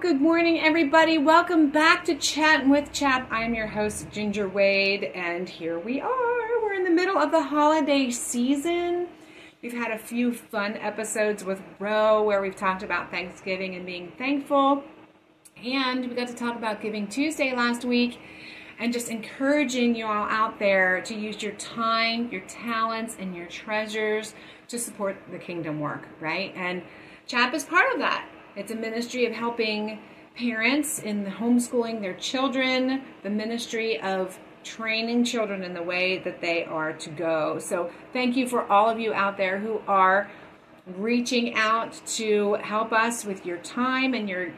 Good morning, everybody. Welcome back to Chattin with CHAP. I'm your host, Ginger Wade, and here we are. We're in the middle of the holiday season. We've had a few fun episodes with Ro where we've talked about Thanksgiving and being thankful. And we got to talk about Giving Tuesday last week and just encouraging you all out there to use your time, your talents, and your treasures to support the kingdom work, right? And CHAP is part of that. It's a ministry of helping parents in homeschooling their children, the ministry of training children in the way that they are to go. So thank you for all of you out there who are reaching out to help us with your time and your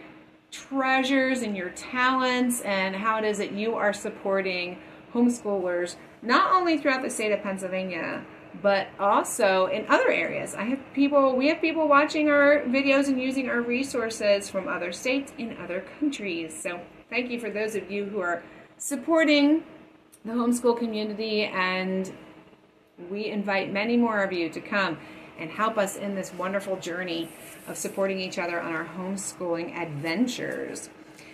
treasures and your talents and how it is that you are supporting homeschoolers, not only throughout the state of Pennsylvania, but also in other areas. We have people watching our videos and using our resources from other states in other countries. So thank you for those of you who are supporting the homeschool community, and we invite many more of you to come and help us in this wonderful journey of supporting each other on our homeschooling adventures.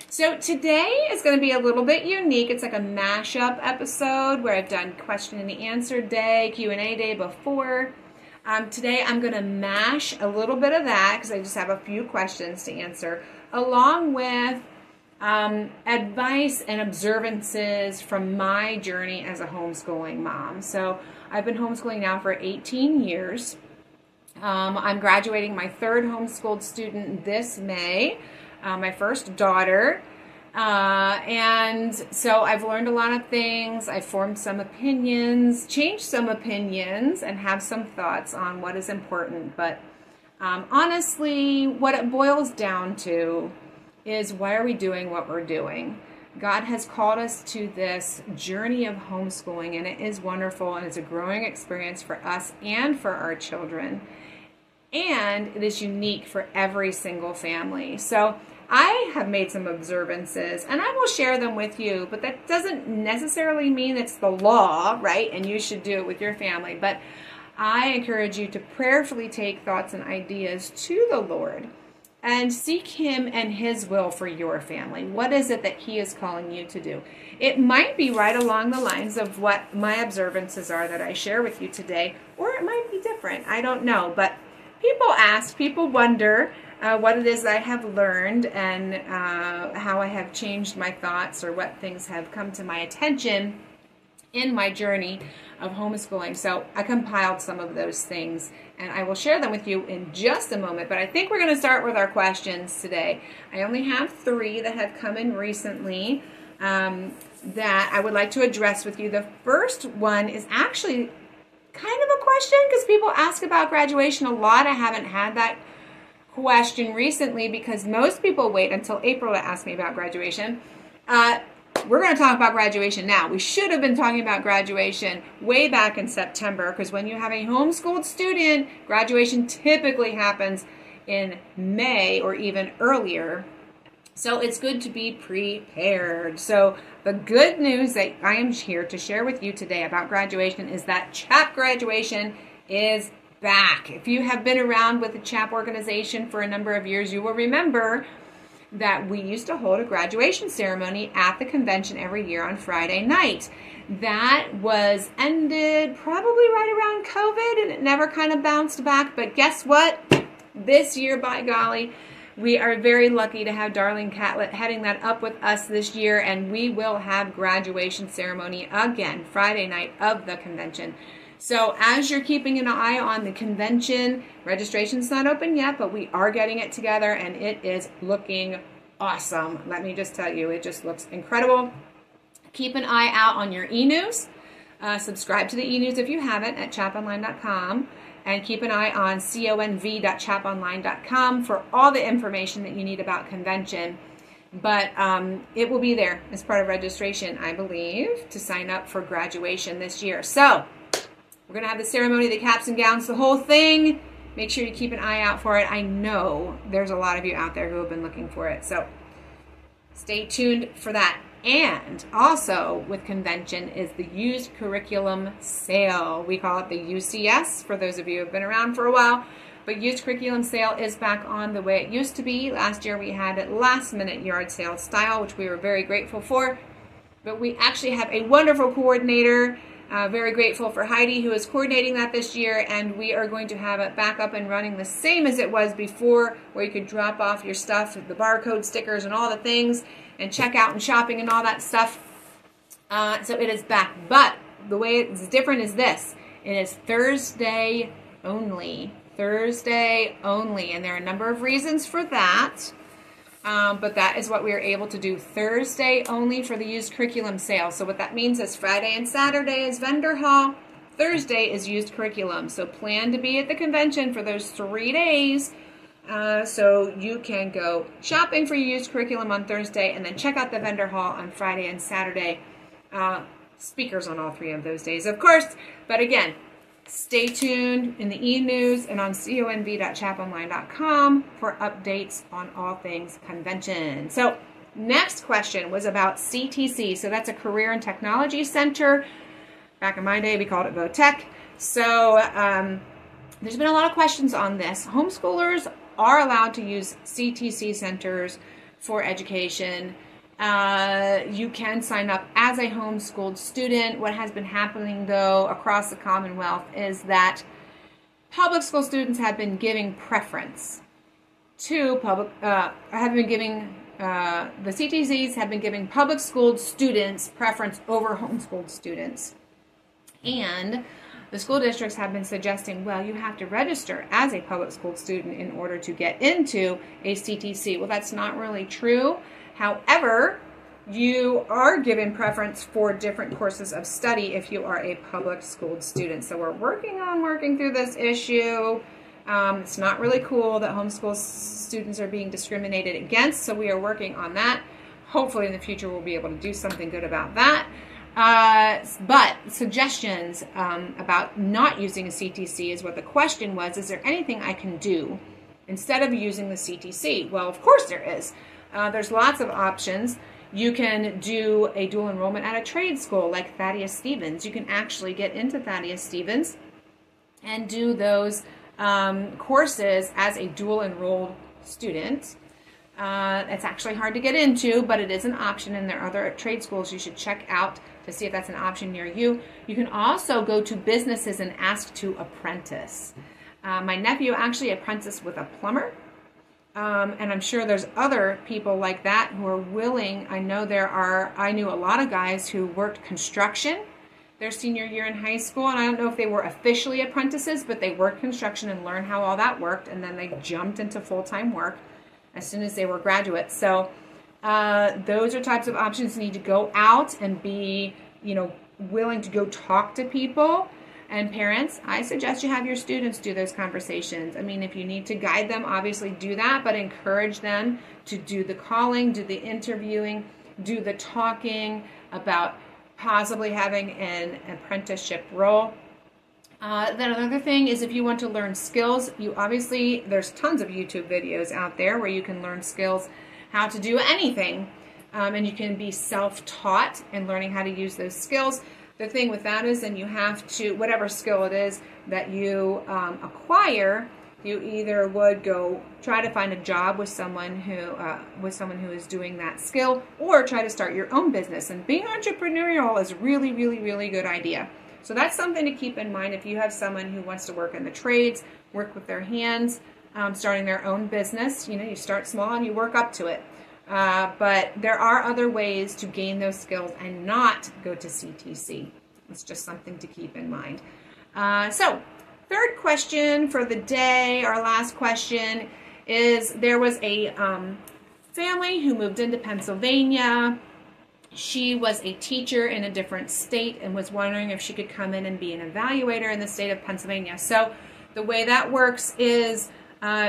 So today is going to be a little bit unique. It's like a mashup episode where I've done question and answer day, Q&A day before. Today I'm going to mash a little bit of that because I just have a few questions to answer, along with advice and observances from my journey as a homeschooling mom. So I've been homeschooling now for 18 years. I'm graduating my third homeschooled student this May. My first daughter, and so I've learned a lot of things. I've formed some opinions, changed some opinions, and have some thoughts on what is important. But honestly, what it boils down to is, why are we doing what we're doing? God has called us to this journey of homeschooling, and it is wonderful, and it's a growing experience for us and for our children. And it is unique for every single family. So I have made some observances, and I will share them with you, but that doesn't necessarily mean it's the law, right? And you should do it with your family. But I encourage you to prayerfully take thoughts and ideas to the Lord and seek Him and His will for your family. What is it that He is calling you to do? It might be right along the lines of what my observances are that I share with you today, or it might be different. I don't know, but people ask, people wonder what it is that I have learned and how I have changed my thoughts, or what things have come to my attention in my journey of homeschooling. So I compiled some of those things, and I will share them with you in just a moment. But I think we're going to start with our questions today. I only have 3 that have come in recently that I would like to address with you. The first one is actually kind of a question, because people ask about graduation a lot. I haven't had that question recently because most people wait until April to ask me about graduation. We're going to talk about graduation now. We should have been talking about graduation way back in September, because when you have a homeschooled student, graduation typically happens in May or even earlier. So it's good to be prepared. So the good news that I am here to share with you today about graduation is that CHAP graduation is back. If you have been around with the CHAP organization for a number of years, you will remember that we used to hold a graduation ceremony at the convention every year on Friday night. That was ended probably right around COVID, and it never kind of bounced back. But guess what? This year, by golly, we are very lucky to have Darlene Catlett heading that up with us this year, and we will have graduation ceremony again Friday night of the convention. So as you're keeping an eye on the convention, registration's not open yet, but we are getting it together, and it is looking awesome. Let me just tell you, it just looks incredible. Keep an eye out on your e-news. Subscribe to the e-news if you haven't at chaponline.com. And keep an eye on conv.chaponline.com for all the information that you need about convention. But it will be there as part of registration, I believe, to sign up for graduation this year. So we're going to have the ceremony, the caps and gowns, the whole thing. Make sure you keep an eye out for it. I know there's a lot of you out there who have been looking for it. So stay tuned for that. And also with convention is the used curriculum sale. We call it the UCS for those of you who have been around for a while. But used curriculum sale is back on the way it used to be. Last year we had a last-minute yard sale style, which we were very grateful for. But we actually have a wonderful coordinator. Very grateful for Heidi, who is coordinating that this year, and we are going to have it back up and running the same as it was before, where you could drop off your stuff, the barcode stickers and all the things, and check out and shopping and all that stuff. So it is back. But the way it's different is this. It is Thursday only. Thursday only. And there are a number of reasons for that. But that is what we are able to do. Thursday only for the used curriculum sale. So what that means is Friday and Saturday is vendor hall. Thursday is used curriculum. So plan to be at the convention for those 3 days. So you can go shopping for your used curriculum on Thursday and then check out the vendor hall on Friday and Saturday. Speakers on all 3 of those days, of course. But again, stay tuned in the e-news and on conv.chaponline.com for updates on all things convention. So next question was about CTC. So that's a Career and Technology Center. Back in my day, we called it VOTech. So there's been a lot of questions on this. Homeschoolers are allowed to use CTC centers for education. You can sign up as a homeschooled student. What has been happening, though, across the Commonwealth is that public school students have been giving preference to the CTCs have been giving public school students preference over homeschooled students. And the school districts have been suggesting, well, you have to register as a public school student in order to get into a CTC. Well, that's not really true. However, you are given preference for different courses of study if you are a public school student. So we're working through this issue. It's not really cool that homeschool students are being discriminated against, so we are working on that. Hopefully in the future we'll be able to do something good about that. But suggestions about not using a CTC is what the question was. Is there anything I can do instead of using the CTC? Well, of course there is. There's lots of options. You can do a dual enrollment at a trade school like Thaddeus Stevens. You can actually get into Thaddeus Stevens and do those courses as a dual enrolled student. It's actually hard to get into, but it is an option, and there are other trade schools you should check out to see if that's an option near you. You can also go to businesses and ask to apprentice. My nephew actually apprenticed with a plumber. And I'm sure there's other people like that who are willing. I knew a lot of guys who worked construction their senior year in high school, and I don't know if they were officially apprentices, but they worked construction and learned how all that worked, and then they jumped into full-time work as soon as they were graduates. So those are types of options. You need to go out and be, willing to go talk to people. And parents, I suggest you have your students do those conversations. I mean, if you need to guide them, obviously do that, but encourage them to do the calling, do the interviewing, do the talking about possibly having an apprenticeship role. Then another thing is if you want to learn skills, there's tons of YouTube videos out there where you can learn skills, how to do anything, and you can be self-taught in learning how to use those skills. The thing with that is then you have to, whatever skill it is that you acquire, you either would go try to find a job with someone who is doing that skill, or try to start your own business. And being entrepreneurial is a really, really, really good idea. So that's something to keep in mind if you have someone who wants to work in the trades, work with their hands, starting their own business. You start small and you work up to it. But there are other ways to gain those skills and not go to CTC. It's just something to keep in mind. So, third question for the day, our last question, is there was a family who moved into Pennsylvania. She was a teacher in a different state and was wondering if she could come in and be an evaluator in the state of Pennsylvania. So, the way that works is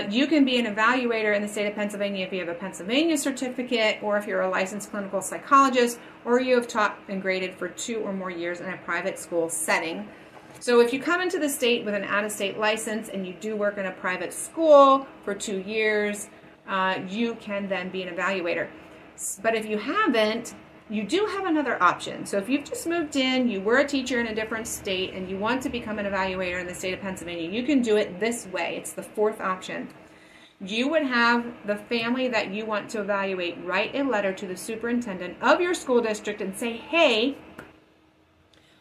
you can be an evaluator in the state of Pennsylvania if you have a Pennsylvania certificate, or if you're a licensed clinical psychologist, or you have taught and graded for 2 or more years in a private school setting. So if you come into the state with an out-of-state license and you do work in a private school for 2 years, you can then be an evaluator. But if you haven't, you do have another option. So if you've just moved in, you were a teacher in a different state, and you want to become an evaluator in the state of Pennsylvania, you can do it this way. It's the fourth option. You would have the family that you want to evaluate write a letter to the superintendent of your school district and say, hey,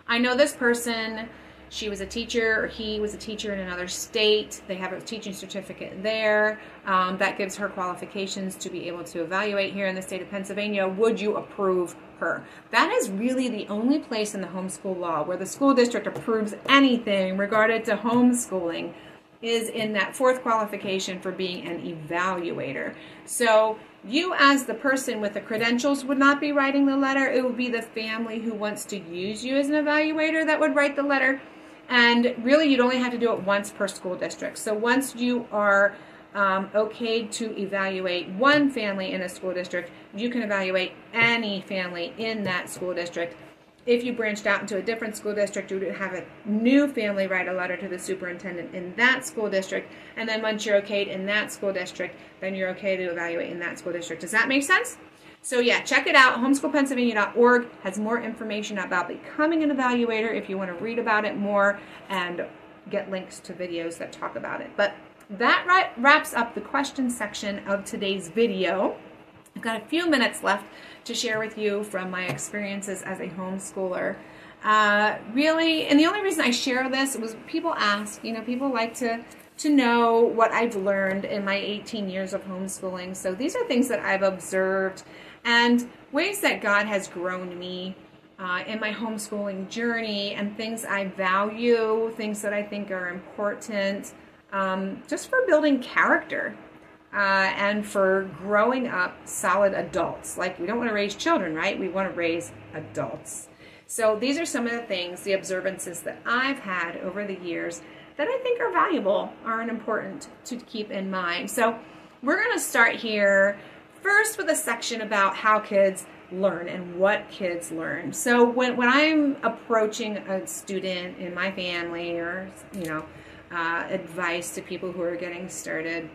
I know this person, she was a teacher or he was a teacher in another state. They have a teaching certificate there that gives her qualifications to be able to evaluate here in the state of Pennsylvania. Would you approve her? That is really the only place in the homeschool law where the school district approves anything regarded to homeschooling, is in that fourth qualification for being an evaluator. So you as the person with the credentials would not be writing the letter. It would be the family who wants to use you as an evaluator that would write the letter. And really, you'd only have to do it once per school district. So once you are okay to evaluate one family in a school district, you can evaluate any family in that school district. If you branched out into a different school district, you would have a new family write a letter to the superintendent in that school district. And then once you're okayed in that school district, then you're okay to evaluate in that school district. Does that make sense? So yeah, check it out. homeschoolpennsylvania.org has more information about becoming an evaluator if you want to read about it more and get links to videos that talk about it. But that wraps up the question section of today's video. I've got a few minutes left to share with you from my experiences as a homeschooler. Really, and the only reason I share this was people ask, people like to know what I've learned in my 18 years of homeschooling. So these are things that I've observed and ways that God has grown me in my homeschooling journey, and things I value, things that I think are important, just for building character. And for growing up solid adults. Like, we don't want to raise children, right? We want to raise adults. So these are some of the things, the observances that I've had over the years that I think are valuable, are important to keep in mind. So we're going to start here first with a section about how kids learn and what kids learn. So when I'm approaching a student in my family, or advice to people who are getting started,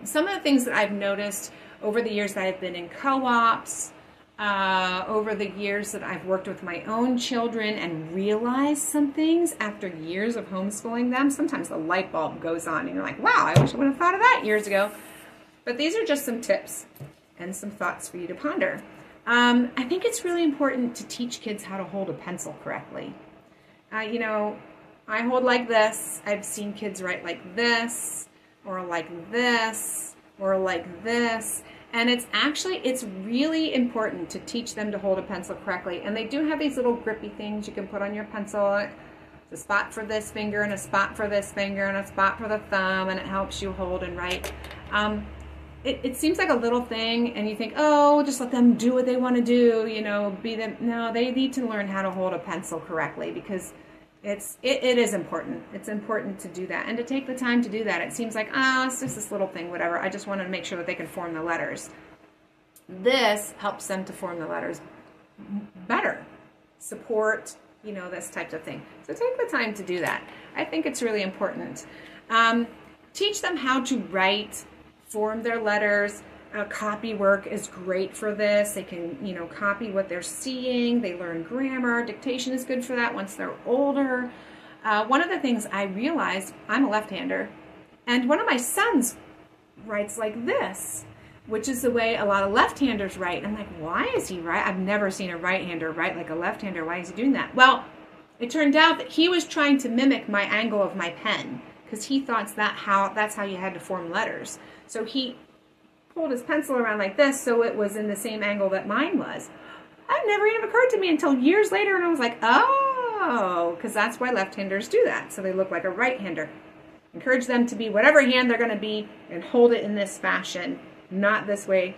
some of the things that I've noticed over the years that I've been in co-ops, over the years that I've worked with my own children and realized some things after years of homeschooling them, sometimes the light bulb goes on and you're like, wow, I wish I would have thought of that years ago. But these are just some tips and some thoughts for you to ponder. I think it's really important to teach kids how to hold a pencil correctly. I hold like this. I've seen kids write like this, or like this, or like this. And it's really important to teach them to hold a pencil correctly. And they do have these little grippy things you can put on your pencil. It's a spot for this finger, and a spot for this finger, and a spot for the thumb, and it helps you hold and write. It seems like a little thing, and you think, oh, just let them do what they want to do, be them. No, they need to learn how to hold a pencil correctly, because it is important. It's important to do that and to take the time to do that. It seems like, it's just this little thing, whatever. I just want to make sure that they can form the letters. This helps them to form the letters better, support, this type of thing. So take the time to do that. I think it's really important. Teach them how to write, form their letters. Copy work is great for this. They can, copy what they're seeing. They learn grammar. Dictation is good for that once they're older. One of the things I realized, I'm a left-hander, and one of my sons writes like this, which is the way a lot of left-handers write. I'm like, why is he right? I've never seen a right-hander write like a left-hander. Why is he doing that? Well, it turned out that he was trying to mimic my angle of my pen, because he thought that's how you had to form letters. So he pulled his pencil around like this so it was in the same angle that mine was. That never even occurred to me until years later, and I was like, oh, because that's why left-handers do that, so they look like a right-hander. Encourage them to be whatever hand they're going to be and hold it in this fashion, not this way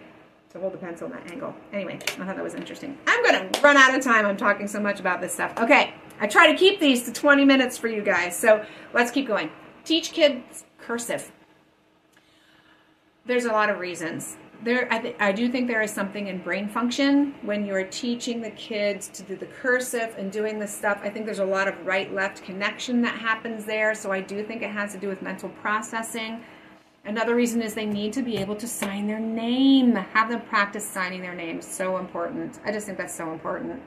to hold the pencil in that angle. Anyway, I thought that was interesting. I'm going to run out of time. I'm talking so much about this stuff. Okay, I try to keep these to 20 minutes for you guys, so let's keep going. Teach kids cursive. There's a lot of reasons. I do think there is something in brain function when you're teaching the kids to do the cursive and doing this stuff. I think there's a lot of right-left connection that happens there, so I do think it has to do with mental processing. Another reason is they need to be able to sign their name. Have them practice signing their name. So important. I just think that's so important.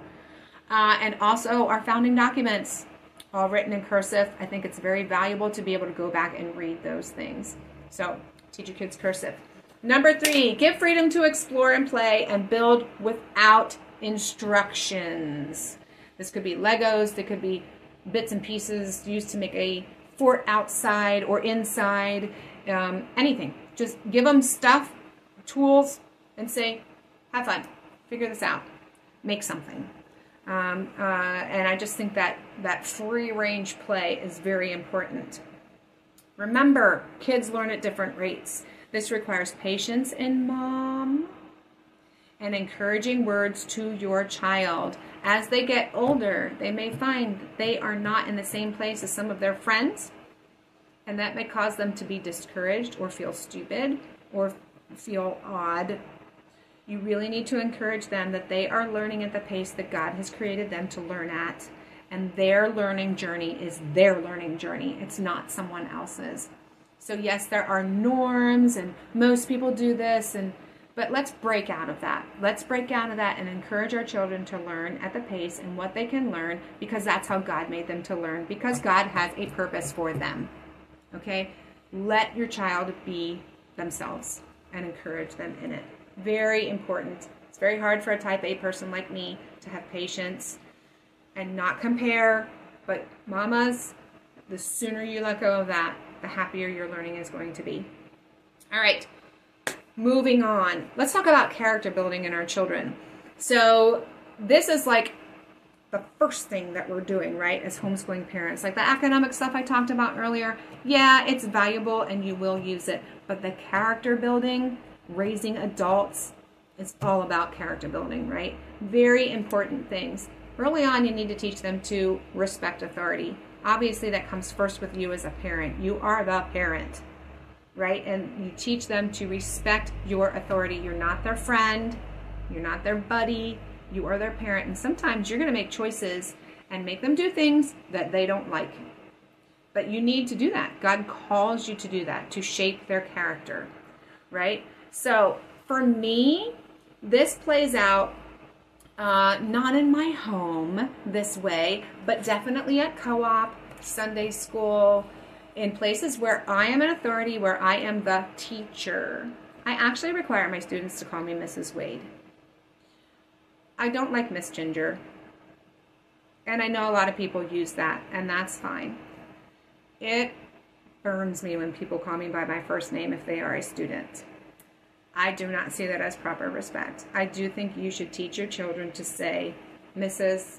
And also our founding documents, all written in cursive. I think it's very valuable to be able to go back and read those things. So teach your kids cursive. Number 3, give freedom to explore and play and build without instructions. This could be Legos. They could be bits and pieces used to make a fort outside or inside. Anything. Just give them stuff, tools, and say, have fun. Figure this out. Make something. And I just think that free range play is very important. Remember, kids learn at different rates. This requires patience in mom and encouraging words to your child. As they get older, they may find that they are not in the same place as some of their friends, and that may cause them to be discouraged or feel stupid or feel odd. You really need to encourage them that they are learning at the pace that God has created them to learn at, and their learning journey is their learning journey. It's not someone else's. So yes, there are norms, and most people do this, but let's break out of that. Let's break out of that and encourage our children to learn at the pace and what they can learn, because that's how God made them to learn, because God has a purpose for them. Okay? Let your child be themselves and encourage them in it. Very important. It's very hard for a type A person like me to have patience and not compare, but mamas, the sooner you let go of that, the happier your learning is going to be. All right, moving on. Let's talk about character building in our children. So this is like the first thing that we're doing, right, as homeschooling parents. Like the academic stuff I talked about earlier, yeah, it's valuable and you will use it, but the character building, raising adults, it's all about character building, right? Very important things. Early on, you need to teach them to respect authority. Obviously, that comes first with you as a parent. You are the parent, right? And you teach them to respect your authority. You're not their friend. You're not their buddy. You are their parent. And sometimes you're going to make choices and make them do things that they don't like. But you need to do that. God calls you to do that, to shape their character, right? So for me, this plays out not in my home this way, but definitely at co-op, Sunday school, in places where I am an authority, where I am the teacher. I actually require my students to call me Mrs. Wade. I don't like Miss Ginger, and I know a lot of people use that, and that's fine. It burns me when people call me by my first name if they are a student. I do not see that as proper respect. I do think you should teach your children to say, Mrs.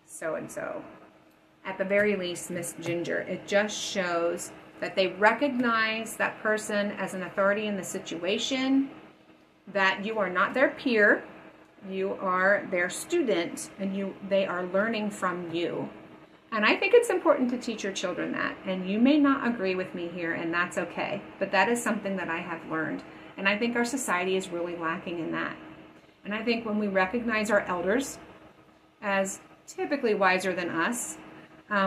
So-and-so. At the very least, Miss Ginger. It just shows that they recognize that person as an authority in the situation, that you are not their peer, you are their student, and they are learning from you. And I think it's important to teach your children that. And you may not agree with me here, and that's okay. But that is something that I have learned. And I think our society is really lacking in that. And I think when we recognize our elders as typically wiser than us,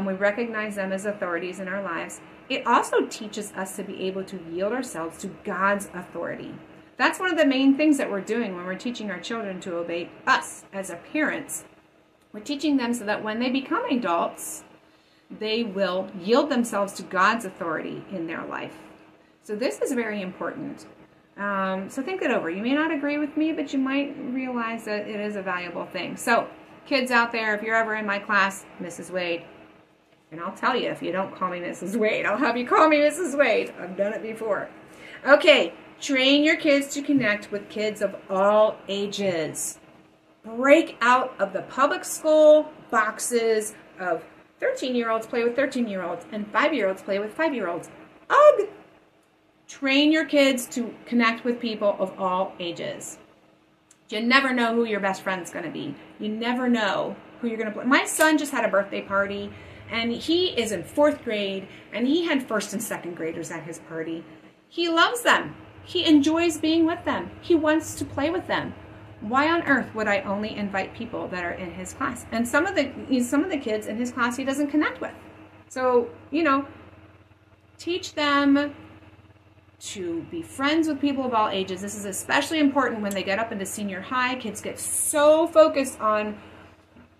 we recognize them as authorities in our lives, it also teaches us to be able to yield ourselves to God's authority. That's one of the main things that we're doing when we're teaching our children to obey us as a parents. We're teaching them so that when they become adults, they will yield themselves to God's authority in their life. So this is very important. So think it over. You may not agree with me, but you might realize that it is a valuable thing. So kids out there, if you're ever in my class, Mrs. Wade, and I'll tell you, if you don't call me Mrs. Wade, I'll have you call me Mrs. Wade. I've done it before. Okay, train your kids to connect with kids of all ages. Break out of the public school boxes of 13-year-olds play with 13-year-olds and 5-year-olds play with 5-year-olds. Ugh! Train your kids to connect with people of all ages. You never know who your best friend's going to be. You never know who you're going to play. My son just had a birthday party, and he is in 4th grade, and he had 1st and 2nd graders at his party. He loves them. He enjoys being with them. He wants to play with them. Why on earth would I only invite people that are in his class? And some of the kids in his class he doesn't connect with. So, teach them to be friends with people of all ages. This is especially important when they get up into senior high. Kids get so focused on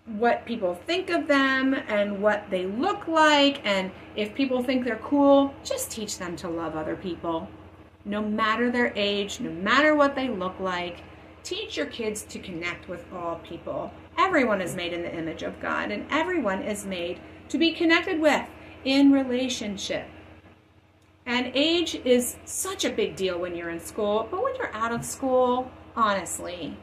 what people think of them and what they look like, and if people think they're cool, just teach them to love other people. No matter their age, no matter what they look like, teach your kids to connect with all people. Everyone is made in the image of God, and everyone is made to be connected with in relationship. And age is such a big deal when you're in school, but when you're out of school, honestly,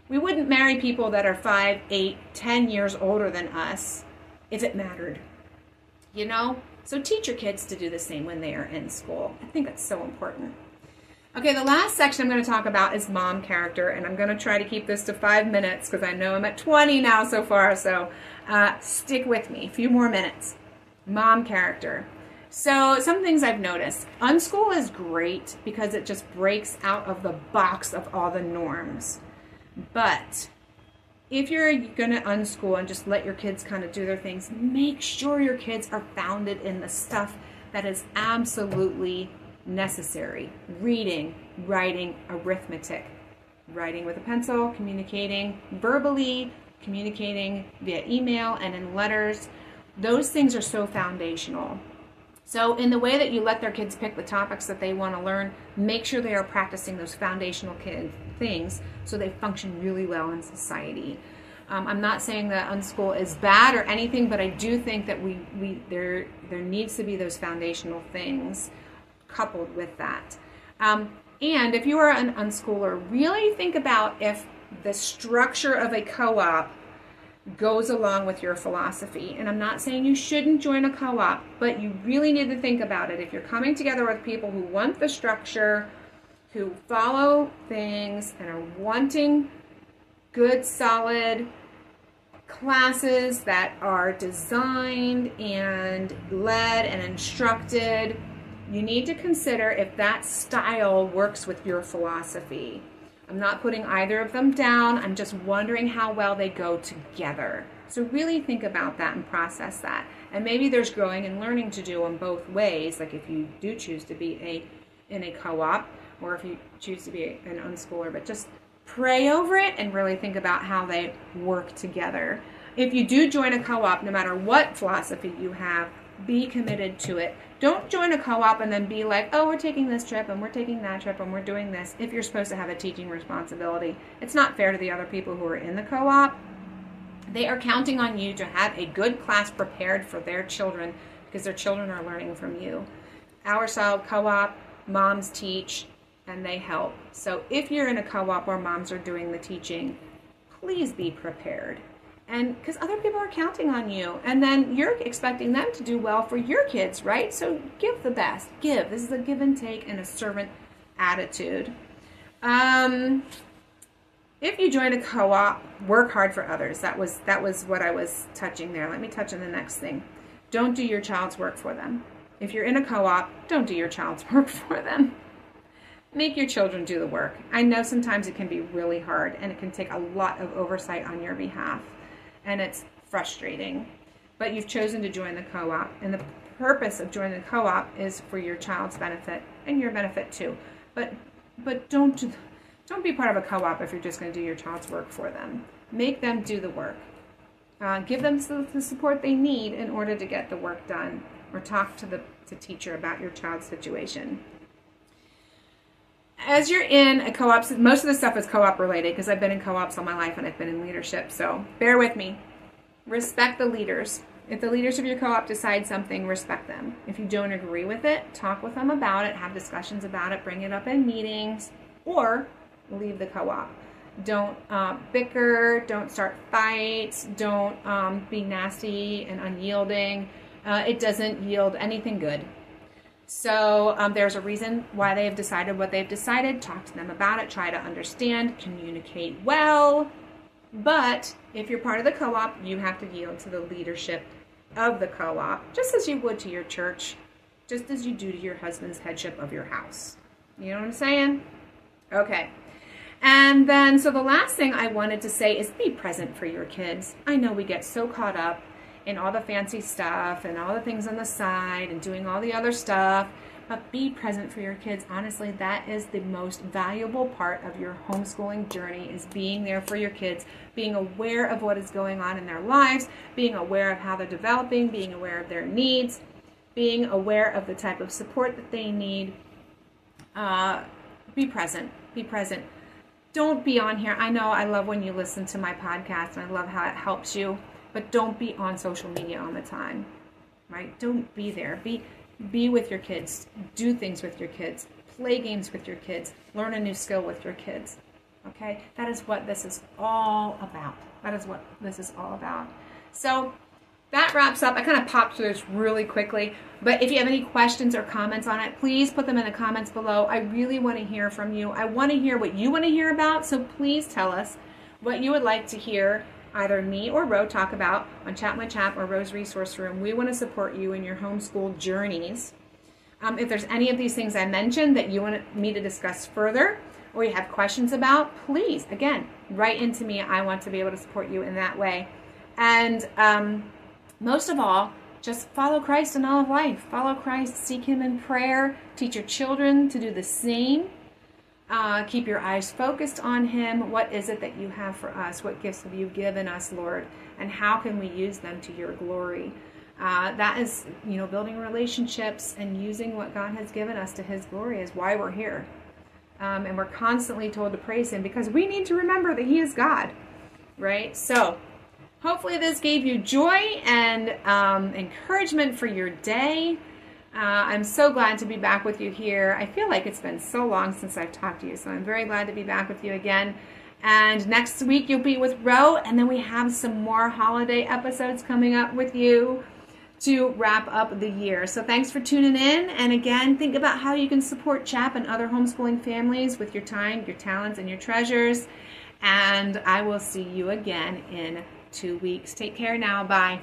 we wouldn't marry people that are 5, 8, 10 years older than us if it mattered, you know? So teach your kids to do the same when they are in school. I think that's so important. Okay, the last section I'm going to talk about is mom character, and I'm going to try to keep this to 5 minutes because I know I'm at 20 now so far, so stick with me. A few more minutes. Mom character. So some things I've noticed. Unschool is great because it just breaks out of the box of all the norms. But if you're going to unschool and just let your kids kind of do their things, make sure your kids are founded in the stuff that is absolutely necessary. Reading, writing, arithmetic. Writing with a pencil, communicating verbally, communicating via email and in letters. Those things are so foundational. So in the way that you let their kids pick the topics that they want to learn, make sure they are practicing those foundational things so they function really well in society. I'm not saying that unschool is bad or anything, but I do think that there needs to be those foundational things coupled with that. And if you are an unschooler, really think about if the structure of a co-op goes along with your philosophy. And I'm not saying you shouldn't join a co-op, but you really need to think about it. If you're coming together with people who want the structure, who follow things, and are wanting good, solid classes that are designed and led and instructed, you need to consider if that style works with your philosophy. I'm not putting either of them down. I'm just wondering how well they go together. So really think about that and process that. And maybe there's growing and learning to do in both ways, like if you do choose to be in a co-op or if you choose to be an unschooler, but just pray over it and really think about how they work together. If you do join a co-op, no matter what philosophy you have, be committed to it. Don't join a co-op and then be like, oh, we're taking this trip and we're taking that trip and we're doing this, if you're supposed to have a teaching responsibility. It's not fair to the other people who are in the co-op. They are counting on you to have a good class prepared for their children because their children are learning from you. Our style co-op, moms teach and they help. So if you're in a co-op where moms are doing the teaching, please be prepared. And because other people are counting on you, and then you're expecting them to do well for your kids, right? So give the best. Give. This is a give and take and a servant attitude. If you join a co-op, work hard for others. That was what I was touching there. Let me touch on the next thing. Don't do your child's work for them. If you're in a co-op, don't do your child's work for them. Make your children do the work. I know sometimes it can be really hard, and it can take a lot of oversight on your behalf. And it's frustrating, but you've chosen to join the co-op, and the purpose of joining the co-op is for your child's benefit and your benefit too. But don't be part of a co-op if you're just going to do your child's work for them. Make them do the work. Give them the support they need in order to get the work done, or talk to the teacher about your child's situation. As you're in a co-op, most of the stuff is co-op related because I've been in co-ops all my life and I've been in leadership, so bear with me. Respect the leaders. If the leaders of your co-op decide something, respect them. If you don't agree with it, talk with them about it, have discussions about it, bring it up in meetings, or leave the co-op. Don't bicker, don't start fights, don't be nasty and unyielding. It doesn't yield anything good. So there's a reason why they have decided what they've decided. Talk to them about it. Try to understand. Communicate well. But if you're part of the co-op, you have to yield to the leadership of the co-op, just as you would to your church, just as you do to your husband's headship of your house. You know what I'm saying? Okay. And then, so the last thing I wanted to say is be present for your kids. I know we get so caught up in all the fancy stuff and all the things on the side and doing all the other stuff, but be present for your kids. Honestly, that is the most valuable part of your homeschooling journey, is being there for your kids, being aware of what is going on in their lives, being aware of how they're developing, being aware of their needs, being aware of the type of support that they need. Be present. Be present. Don't be on here. I know I love when you listen to my podcast, and I love how it helps you, but don't be on social media all the time, right? Don't be there. Be with your kids. Do things with your kids. Play games with your kids. Learn a new skill with your kids, okay? That is what this is all about. That is what this is all about. So that wraps up. I kind of popped through this really quickly, but if you have any questions or comments on it, please put them in the comments below. I really want to hear from you. I want to hear what you want to hear about, so please tell us what you would like to hear either me or Ro talk about on Chattin with CHAP or Ro's Resource Room. We want to support you in your homeschool journeys. If there's any of these things I mentioned that you want me to discuss further, or you have questions about, please, again, write into me. I want to be able to support you in that way. And most of all, just follow Christ in all of life. Follow Christ, seek Him in prayer, teach your children to do the same. Keep your eyes focused on Him. What is it that you have for us? What gifts have you given us, Lord? And how can we use them to your glory? That is, building relationships and using what God has given us to His glory is why we're here. And we're constantly told to praise Him because we need to remember that He is God, right? So hopefully this gave you joy and encouragement for your day. I'm so glad to be back with you here. I feel like it's been so long since I've talked to you, so I'm very glad to be back with you again. And next week you'll be with Ro, and then we have some more holiday episodes coming up with you to wrap up the year. So thanks for tuning in. And again, think about how you can support CHAP and other homeschooling families with your time, your talents, and your treasures. And I will see you again in 2 weeks. Take care now. Bye.